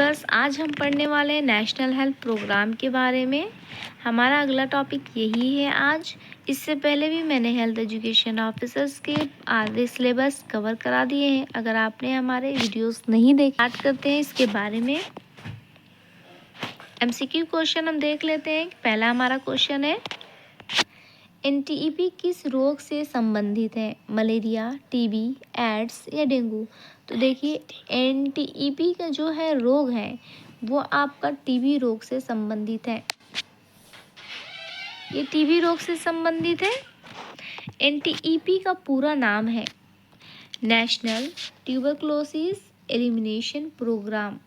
Students, आज हम पढ़ने वाले हैं नेशनल हेल्थ प्रोग्राम के बारे में। हमारा अगला टॉपिक यही है आज। इससे पहले भी मैंने हेल्थ एजुकेशन ऑफिसर्स के आधे सिलेबस कवर करा दिए हैं। अगर आपने हमारे वीडियोस नहीं देखे, स्टार्ट करते हैं इसके बारे में। एमसीक्यू क्वेश्चन हम देख लेते हैं। पहला हमारा क्वेश्चन है, एनटीईपी किस रोग से संबंधित है? मलेरिया, टीबी, एड्स या डेंगू? तो देखिए, एनटीईपी का जो है रोग है वो आपका टीबी रोग से संबंधित है। ये टीबी रोग से संबंधित है। एनटीईपी का पूरा नाम है नेशनल ट्यूबरक्लोसिस एलिमिनेशन प्रोग्राम।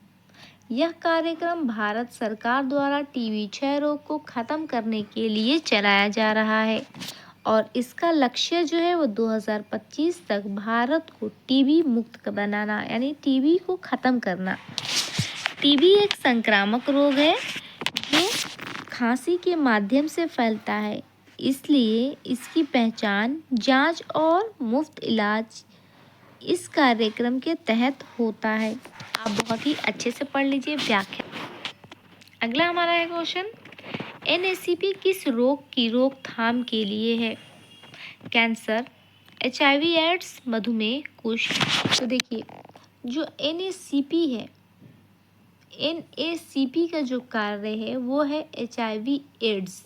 यह कार्यक्रम भारत सरकार द्वारा टीबी क्षय रोग को खत्म करने के लिए चलाया जा रहा है और इसका लक्ष्य जो है वो 2025 तक भारत को टीबी मुक्त बनाना, यानी टीबी को खत्म करना। टीबी एक संक्रामक रोग है जो खांसी के माध्यम से फैलता है, इसलिए इसकी पहचान, जांच और मुफ्त इलाज इस कार्यक्रम के तहत होता है। आप बहुत ही अच्छे से पढ़ लीजिए व्याख्या। अगला हमारा है क्वेश्चन, एनएसीपी किस रोग की रोकथाम के लिए है? कैंसर, एचआईवी एड्स, मधुमेह, कुष्ठ? तो देखिए, जो एनएसीपी है, एनएसीपी का जो कार्य है वो है एचआईवी एड्स।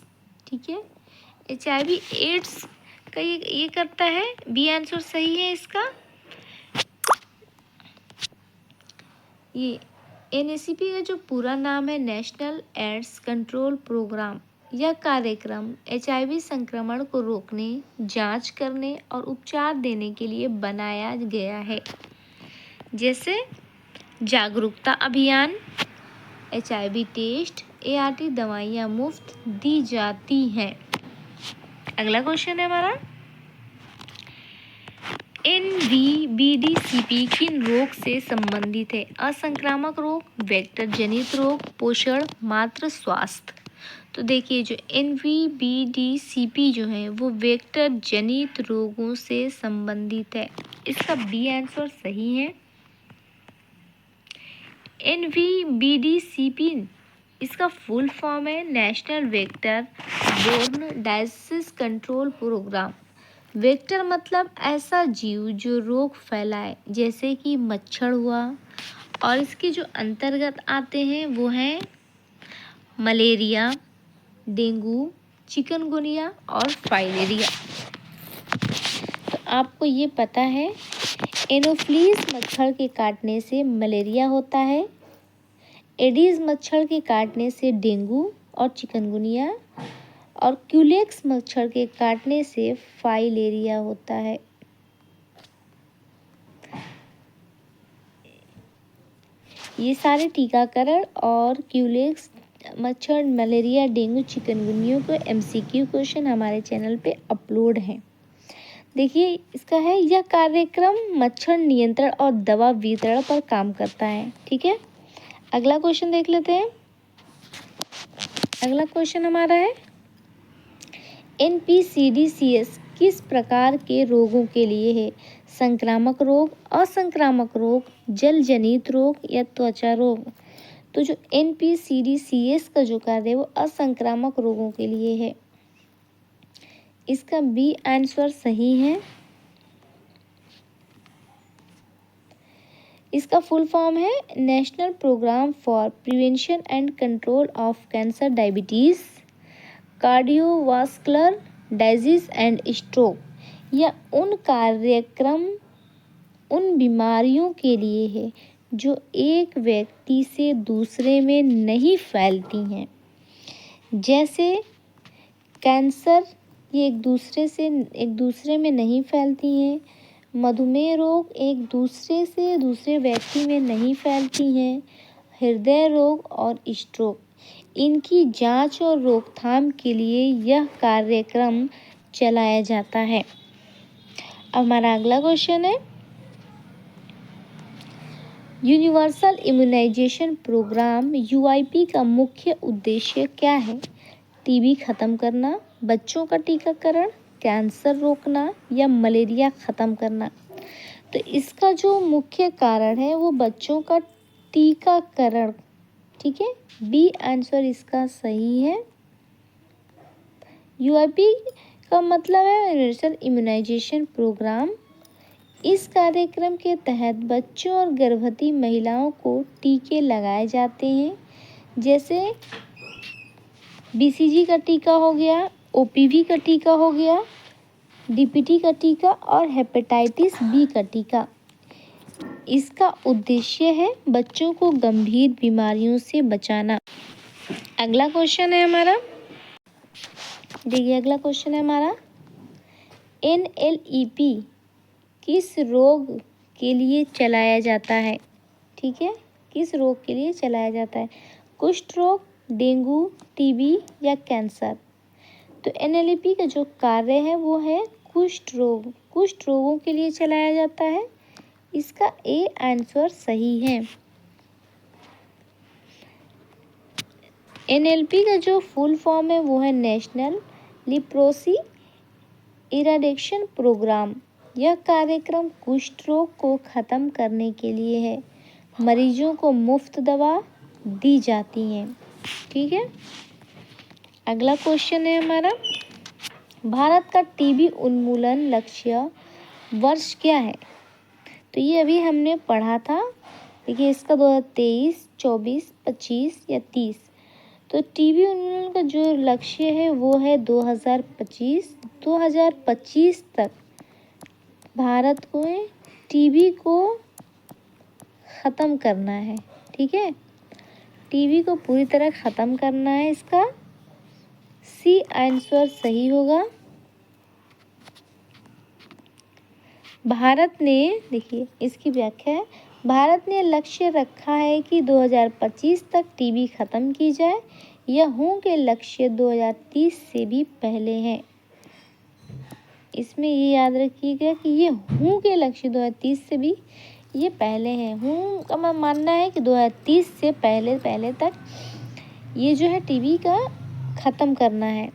ठीक है, एचआईवी एड्स का ये करता है। बी आंसर सही है इसका। ये एनएसीपी का जो पूरा नाम है नेशनल एड्स कंट्रोल प्रोग्राम। यह कार्यक्रम एचआईवी संक्रमण को रोकने, जांच करने और उपचार देने के लिए बनाया गया है। जैसे जागरूकता अभियान, एचआईवी टेस्ट, एआरटी दवाइयाँ मुफ्त दी जाती हैं। अगला क्वेश्चन है हमारा, एनवीबीडीसीपी किन रोग से संबंधित है? असंक्रामक रोग, वेक्टर जनित रोग, पोषण, मातृ स्वास्थ्य? तो देखिए, जो एनवीबीडीसीपी जो है वो वेक्टर जनित रोगों से संबंधित है। इसका बी आंसर सही है। एनवीबीडीसीपी इसका फुल फॉर्म है national vector borne disease control programme. वेक्टर मतलब ऐसा जीव जो रोग फैलाए, जैसे कि मच्छर हुआ, और इसके जो अंतर्गत आते हैं वो हैं मलेरिया, डेंगू, चिकनगुनिया और फाइलेरिया। तो आपको ये पता है, एनोफ्लीस मच्छर के काटने से मलेरिया होता है, एडीज मच्छर के काटने से डेंगू और चिकनगुनिया, और क्यूलेक्स मच्छर के काटने से फाइलेरिया होता है। ये सारे टीकाकरण और क्यूलेक्स मच्छर, मलेरिया, डेंगू, चिकनगुनिया को एमसीक्यू क्वेश्चन हमारे चैनल पे अपलोड हैं। देखिए, इसका है, यह कार्यक्रम मच्छर नियंत्रण और दवा वितरण पर काम करता है। ठीक है, अगला क्वेश्चन देख लेते हैं। अगला क्वेश्चन हमारा है, एनपीसीडीसीएस किस प्रकार के रोगों के लिए है? संक्रामक रोग, असंक्रामक रोग, जल जनित रोग या त्वचा रोग? तो जो एनपीसीडीसीएस का जो कार्य है वो असंक्रामक रोगों के लिए है। इसका बी आंसर सही है। इसका फुल फॉर्म है national programme for prevention and control of cancer, diabetes, cardiovascular disease and stroke. यह उन बीमारियों के लिए है जो एक व्यक्ति से दूसरे में नहीं फैलती हैं, जैसे कैंसर, ये एक दूसरे में नहीं फैलती हैं। मधुमेह रोग एक दूसरे से दूसरे व्यक्ति में नहीं फैलती हैं। हृदय रोग और स्ट्रोक, इनकी जांच और रोकथाम के लिए यह कार्यक्रम चलाया जाता है। अब हमारा अगला क्वेश्चन है, यूनिवर्सल इम्यूनाइजेशन प्रोग्राम यूआईपी का मुख्य उद्देश्य क्या है? टीबी खत्म करना, बच्चों का टीकाकरण, कैंसर रोकना या मलेरिया खत्म करना? तो इसका जो मुख्य कारण है वो बच्चों का टीकाकरण ठीक है, बी आंसर इसका सही है। यूआईपी का मतलब है यूनिवर्सल इम्यूनाइजेशन प्रोग्राम। इस कार्यक्रम के तहत बच्चों और गर्भवती महिलाओं को टीके लगाए जाते हैं, जैसे बीसीजी का टीका हो गया, ओपीवी का टीका हो गया, डीपीटी का टीका और हेपेटाइटिस बी का टीका। इसका उद्देश्य है बच्चों को गंभीर बीमारियों से बचाना। अगला क्वेश्चन है हमारा, देखिए अगला क्वेश्चन है हमारा, एनएलईपी किस रोग के लिए चलाया जाता है? ठीक है, किस रोग के लिए चलाया जाता है? कुष्ठ रोग, डेंगू, टीबी या कैंसर? तो एनएलईपी का जो कार्य है वो है कुष्ठ रोग, कुष्ठ रोगों के लिए चलाया जाता है। इसका ए आंसर सही है। एनएलपी का जो फुल फॉर्म है वो है नेशनल लिप्रोसी इराडिकेशन प्रोग्राम। यह कार्यक्रम कुष्ठ रोग को खत्म करने के लिए है। मरीजों को मुफ्त दवा दी जाती है। ठीक है, अगला क्वेश्चन है हमारा, भारत का टीबी उन्मूलन लक्ष्य वर्ष क्या है? तो ये अभी हमने पढ़ा था, देखिए इसका 2023, 24, 25 या 30। तो टीबी उन्मूलन का जो लक्ष्य है वो है 2025। 2025 तक भारत को टीबी को ख़त्म करना है। ठीक है, टीबी को पूरी तरह ख़त्म करना है। इसका सी आंसर सही होगा। भारत ने, देखिए इसकी व्याख्या है, भारत ने लक्ष्य रखा है कि 2025 तक टीबी खत्म की जाए। यह हूँ के लक्ष्य 2030 से भी पहले हैं। इसमें ये याद रखिएगा कि ये हूँ के लक्ष्य 2030 से भी ये पहले हैं। हूँ का मानना है कि 2030 से पहले तक ये जो है टीबी का ख़त्म करना है।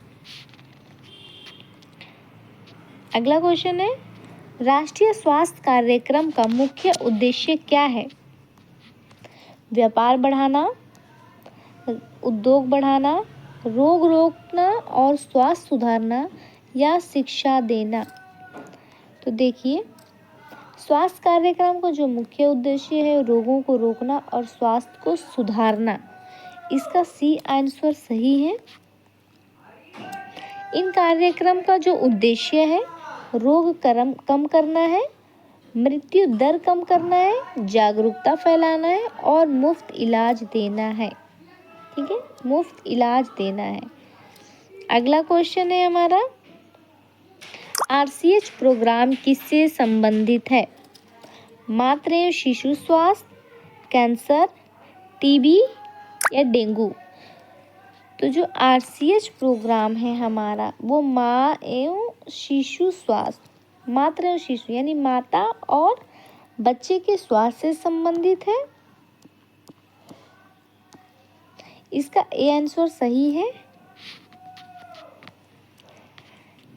अगला क्वेश्चन है, राष्ट्रीय स्वास्थ्य कार्यक्रम का मुख्य उद्देश्य क्या है? व्यापार बढ़ाना, उद्योग बढ़ाना, रोग रोकना और स्वास्थ्य सुधारना या शिक्षा देना? तो देखिए, स्वास्थ्य कार्यक्रम का जो मुख्य उद्देश्य है रोगों को रोकना और स्वास्थ्य को सुधारना। इसका सी आंसर सही है। इन कार्यक्रम का जो उद्देश्य है रोग कम करना है, मृत्यु दर कम करना है, जागरूकता फैलाना है और मुफ्त इलाज देना है। ठीक है, मुफ्त इलाज देना है। अगला क्वेश्चन है हमारा, आरसीएच प्रोग्राम किससे संबंधित है? मातृ एवं शिशु स्वास्थ्य, कैंसर, टीबी या डेंगू? तो जो आरसीएच प्रोग्राम है हमारा वो माँ एवं शिशु स्वास्थ्य, मातृ एवं शिशु यानी माता और बच्चे के स्वास्थ्य से संबंधित है। इसका ए आंसर सही है।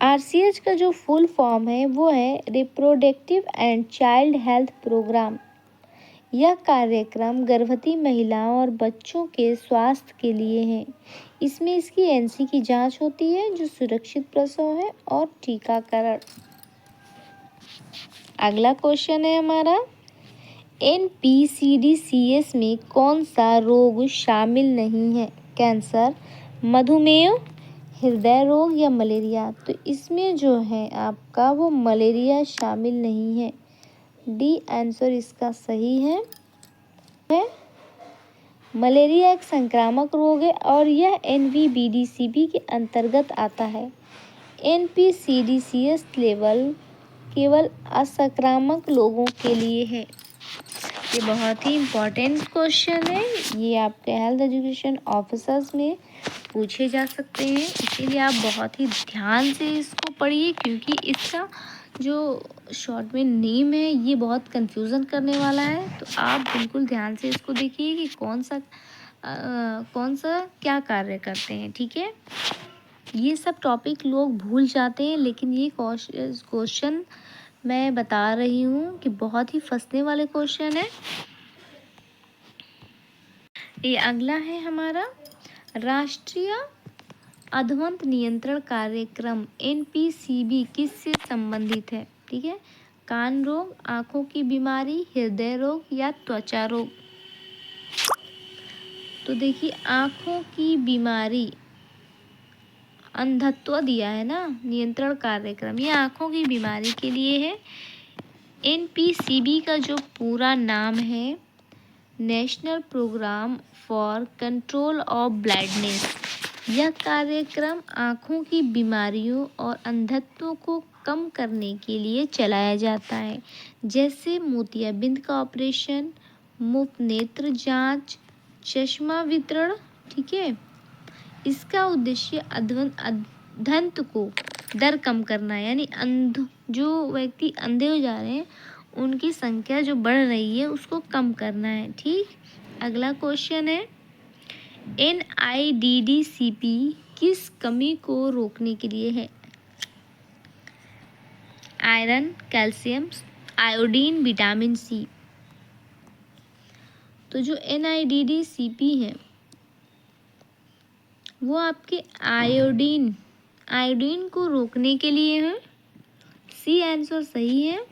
आरसीएच का जो फुल फॉर्म है वो है reproductive and child health programme. यह कार्यक्रम गर्भवती महिलाओं और बच्चों के स्वास्थ्य के लिए है। इसमें इसकी एनसी की जांच होती है जो सुरक्षित प्रसव है और टीकाकरण। अगला क्वेश्चन है हमारा, एनपीसीडीसीएस में कौन सा रोग शामिल नहीं है? कैंसर, मधुमेह, हृदय रोग या मलेरिया? तो इसमें जो है आपका वो मलेरिया शामिल नहीं है। डी आंसर इसका सही है। मलेरिया एक संक्रामक रोग है और यह एनवीबीडीसीबी के अंतर्गत आता है। एनपीसीडीसीएस लेवल केवल असंक्रामक लोगों के लिए है। ये बहुत ही इम्पोर्टेंट क्वेश्चन है, ये आपके हेल्थ एजुकेशन ऑफिसर्स में पूछे जा सकते हैं, इसीलिए आप बहुत ही ध्यान से इसको पढ़िए, क्योंकि इसका जो शॉर्ट में नेम है ये बहुत कंफ्यूजन करने वाला है। तो आप बिल्कुल ध्यान से इसको देखिए कि कौन सा क्या कार्य करते हैं। ठीक है, ये सब टॉपिक लोग भूल जाते हैं, लेकिन ये क्वेश्चन मैं बता रही हूँ कि बहुत ही फंसने वाले क्वेश्चन है। ये अगला है हमारा राष्ट्रीय अधवंत नियंत्रण कार्यक्रम NPCB किससे संबंधित है? ठीक है, कान रोग, आंखों की बीमारी, हृदय रोग या त्वचा रोग। तो देखिए आंखों की बीमारी, अंधत्व दिया है ना, नियंत्रण कार्यक्रम, ये आंखों की बीमारी के लिए है। NPCB का जो पूरा नाम है national programme for control of blindness. यह कार्यक्रम आँखों की बीमारियों और अंधत्व को कम करने के लिए चलाया जाता है, जैसे मोतियाबिंद का ऑपरेशन, मुफ्त नेत्र जांच, चश्मा वितरण। ठीक है, इसका उद्देश्य अंधत्व को दर कम करना है, यानी जो व्यक्ति अंधे हो जा रहे हैं उनकी संख्या जो बढ़ रही है उसको कम करना है। ठीक, अगला क्वेश्चन है NIDDCP किस कमी को रोकने के लिए है? Iron, calcium, iodine, vitamin C. तो जो NIDDCP है वो आपके आयोडीन को रोकने के लिए है। सी आंसर सही है।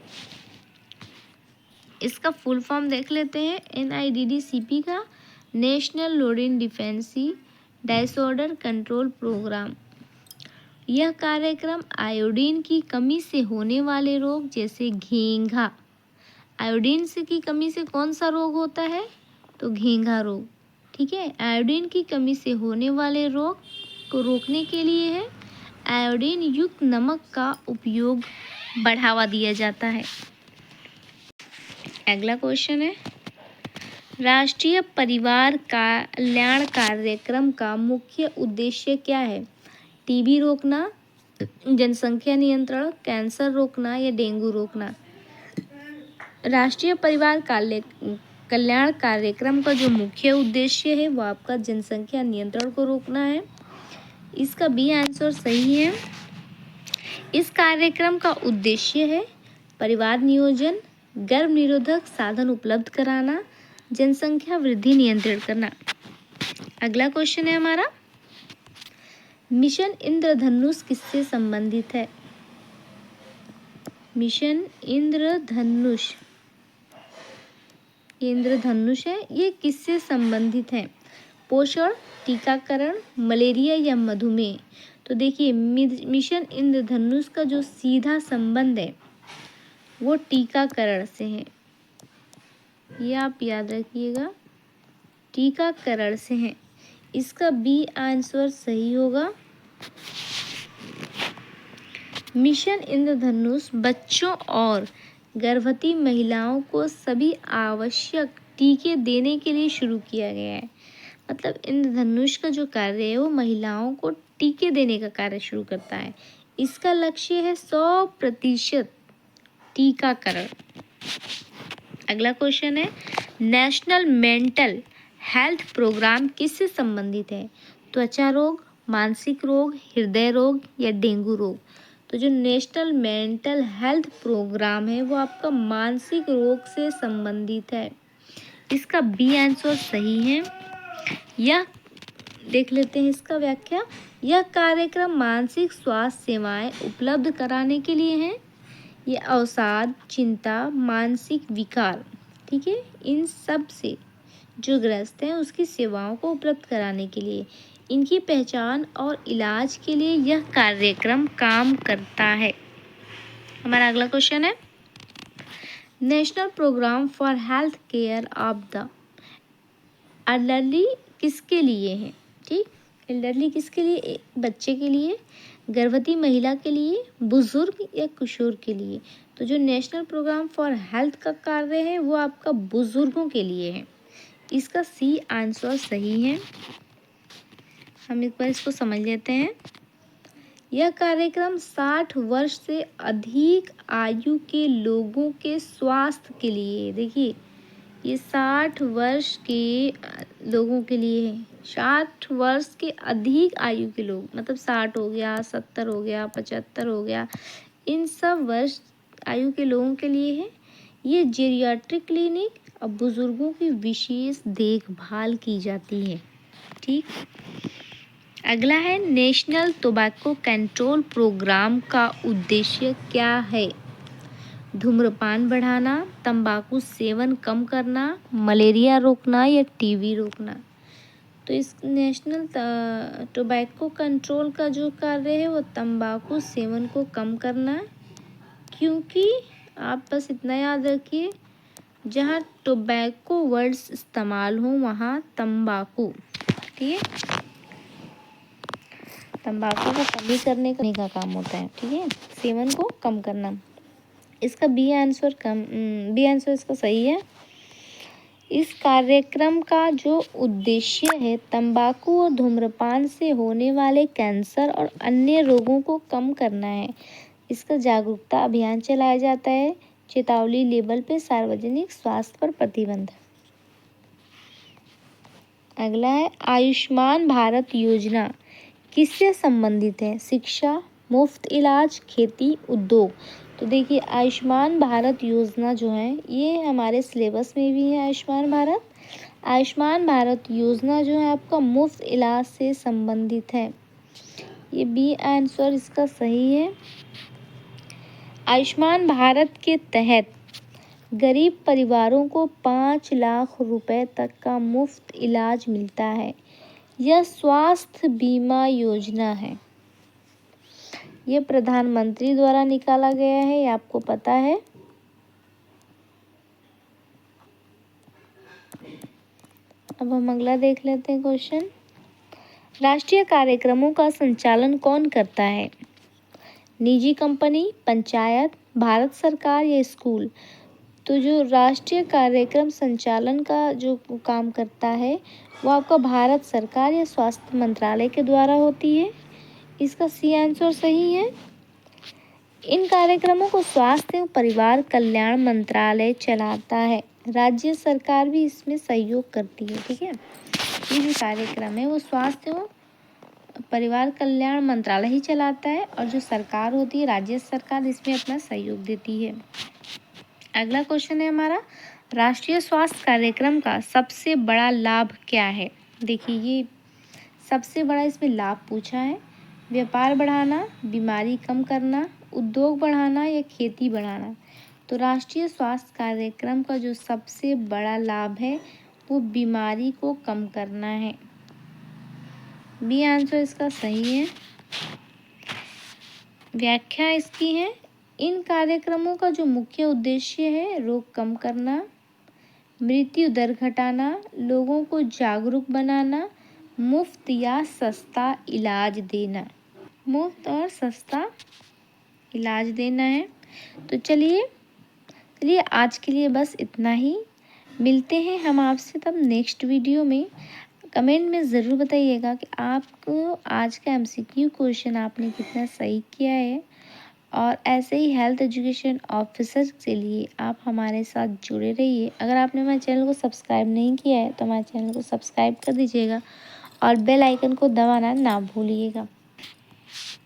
इसका फुल फॉर्म देख लेते हैं। NIDDCP का national iodine deficiency disorder control programme. यह कार्यक्रम आयोडीन की कमी से होने वाले रोग जैसे घेंघा, आयोडीन से की कमी से कौन सा रोग होता है? तो घेंघा रोग। ठीक है, आयोडीन की कमी से होने वाले रोग को रोकने के लिए है आयोडीन युक्त नमक का उपयोग बढ़ावा दिया जाता है। अगला क्वेश्चन है राष्ट्रीय परिवार कल्याण कार्यक्रम का मुख्य उद्देश्य क्या है? टीबी रोकना, जनसंख्या नियंत्रण, कैंसर रोकना या डेंगू रोकना। राष्ट्रीय परिवार कल्याण कार्यक्रम का जो मुख्य उद्देश्य है वो आपका जनसंख्या नियंत्रण को रोकना है। इसका बी आंसर सही है। इस कार्यक्रम का उद्देश्य है परिवार नियोजन, गर्भ निरोधक साधन उपलब्ध कराना, जनसंख्या वृद्धि नियंत्रित करना। अगला क्वेश्चन है हमारा मिशन इंद्रधनुष किससे संबंधित है? मिशन इंद्रधनुष, इंद्रधनुष है, ये किससे संबंधित है? पोषण, टीकाकरण, मलेरिया या मधुमेह। तो देखिए मिशन इंद्रधनुष का जो सीधा संबंध है वो टीकाकरण से है, ये आप याद रखिएगा, टीकाकरण से है। इसका बी आंसर सही होगा। मिशन इंद्रधनुष बच्चों और गर्भवती महिलाओं को सभी आवश्यक टीके देने के लिए शुरू किया गया है। मतलब इंद्रधनुष का जो कार्य है वो महिलाओं को टीके देने का कार्य शुरू करता है। इसका लक्ष्य है 100% टीकाकरण। अगला क्वेश्चन है नेशनल मेंटल हेल्थ प्रोग्राम किससे संबंधित है? त्वचा रोग, मानसिक रोग, हृदय रोग या डेंगू रोग। तो जो नेशनल मेंटल हेल्थ प्रोग्राम है वो आपका मानसिक रोग से संबंधित है। इसका बी आंसर सही है। यह देख लेते हैं इसका व्याख्या। यह कार्यक्रम मानसिक स्वास्थ्य सेवाएं उपलब्ध कराने के लिए है। ये अवसाद, चिंता, मानसिक विकार, ठीक है, इन सब से जो ग्रस्त हैं उसकी सेवाओं को उपलब्ध कराने के लिए, इनकी पहचान और इलाज के लिए यह कार्यक्रम काम करता है। हमारा अगला क्वेश्चन है national programme for health care of the elderly किसके लिए है? ठीक, एल्डरली किसके लिए? बच्चे के लिए, गर्भवती महिला के लिए, बुजुर्ग या किशोर के लिए। तो जो नेशनल प्रोग्राम फॉर हेल्थ का कार्य है वो आपका बुजुर्गों के लिए है। इसका सी आंसर सही है। हम एक बार इसको समझ लेते हैं। यह कार्यक्रम 60 वर्ष से अधिक आयु के लोगों के स्वास्थ्य के लिए, देखिए ये 60 वर्ष के लोगों के लिए है। 60 वर्ष के अधिक आयु के लोग, मतलब 60 हो गया, 70 हो गया, 75 हो गया, इन सब वर्ष आयु के लोगों के लिए है। ये जेरियाट्रिक क्लिनिक और बुजुर्गों की विशेष देखभाल की जाती है। ठीक। अगला है नेशनल टोबैको कंट्रोल प्रोग्राम का उद्देश्य क्या है? धूम्रपान बढ़ाना, तंबाकू सेवन कम करना, मलेरिया रोकना या टीबी रोकना। तो इस नेशनल टोबैको कंट्रोल का जो कार्य है वो तंबाकू सेवन को कम करना है, क्योंकि आप बस इतना याद रखिए, जहाँ टोबैको वर्ड्स इस्तेमाल हो वहाँ तंबाकू, ठीक है, तंबाकू को कमी करने का काम होता है। ठीक है, सेवन को कम करना। इसका बी आंसर इसका सही है। इस कार्यक्रम का जो उद्देश्य है तंबाकू और धूम्रपान से होने वाले कैंसर और अन्य रोगों को कम करना है। इसका जागरूकता अभियान चलाया जाता है। चेतावनी लेबल पे सार्वजनिक स्वास्थ्य पर प्रतिबंध। अगला है आयुष्मान भारत योजना किससे संबंधित है? शिक्षा, मुफ्त इलाज, खेती, उद्योग। तो देखिए आयुष्मान भारत योजना जो है ये हमारे सिलेबस में भी है। आयुष्मान भारत योजना जो है आपका मुफ्त इलाज से संबंधित है। ये बी आंसर इसका सही है। आयुष्मान भारत के तहत गरीब परिवारों को 5 लाख रुपए तक का मुफ्त इलाज मिलता है। यह स्वास्थ्य बीमा योजना है। ये प्रधानमंत्री द्वारा निकाला गया है, ये आपको पता है। अब हम अगला देख लेते हैं क्वेश्चन। राष्ट्रीय कार्यक्रमों का संचालन कौन करता है? निजी कंपनी, पंचायत, भारत सरकार या स्कूल। तो जो राष्ट्रीय कार्यक्रम संचालन का जो काम करता है वो आपका भारत सरकार या स्वास्थ्य मंत्रालय के द्वारा होती है। इसका सी आंसर सही है। इन कार्यक्रमों को स्वास्थ्य एवं परिवार कल्याण मंत्रालय चलाता है। राज्य सरकार भी इसमें सहयोग करती है। ठीक है, ये जो कार्यक्रम है वो स्वास्थ्य एवं परिवार कल्याण मंत्रालय ही चलाता है और जो सरकार होती है राज्य सरकार इसमें अपना सहयोग देती है। अगला क्वेश्चन है हमारा, राष्ट्रीय स्वास्थ्य कार्यक्रम का सबसे बड़ा लाभ क्या है? देखिए ये सबसे बड़ा इसमें लाभ पूछा है। व्यापार बढ़ाना, बीमारी कम करना, उद्योग बढ़ाना या खेती बढ़ाना। तो राष्ट्रीय स्वास्थ्य कार्यक्रम का जो सबसे बड़ा लाभ है वो बीमारी को कम करना है। बी आंसर इसका सही है। व्याख्या इसकी है, इन कार्यक्रमों का जो मुख्य उद्देश्य है रोग कम करना, मृत्यु दर घटाना, लोगों को जागरूक बनाना, मुफ्त या सस्ता इलाज देना। मुफ्त और सस्ता इलाज देना है। तो चलिए आज के लिए बस इतना ही। मिलते हैं हम आपसे तब नेक्स्ट वीडियो में। कमेंट में ज़रूर बताइएगा कि आपको आज का एमसीक्यू क्वेश्चन आपने कितना सही किया है। और ऐसे ही हेल्थ एजुकेशन ऑफिसर के लिए आप हमारे साथ जुड़े रहिए। अगर आपने हमारे चैनल को सब्सक्राइब नहीं किया है तो हमारे चैनल को सब्सक्राइब कर दीजिएगा और बेल आइकन को दबाना ना भूलिएगा।